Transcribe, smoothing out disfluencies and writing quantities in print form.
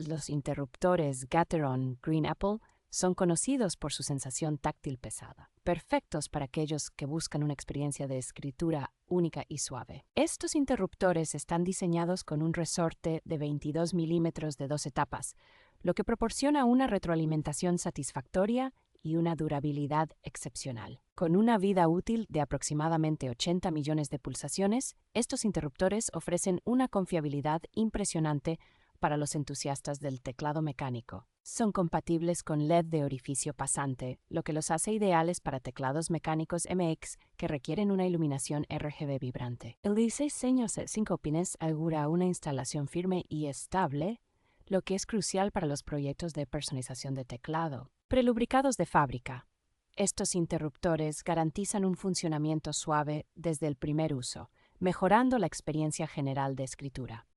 Los interruptores Gateron Green Apple son conocidos por su sensación táctil pesada, perfectos para aquellos que buscan una experiencia de escritura única y suave. Estos interruptores están diseñados con un resorte de 22 milímetros de 2 etapas, lo que proporciona una retroalimentación satisfactoria y una durabilidad excepcional. Con una vida útil de aproximadamente 80 millones de pulsaciones, estos interruptores ofrecen una confiabilidad impresionante para los entusiastas del teclado mecánico. Son compatibles con LED de orificio pasante, lo que los hace ideales para teclados mecánicos MX que requieren una iluminación RGB vibrante. El 16 pines augura una instalación firme y estable, lo que es crucial para los proyectos de personalización de teclado. Prelubricados de fábrica. Estos interruptores garantizan un funcionamiento suave desde el primer uso, mejorando la experiencia general de escritura.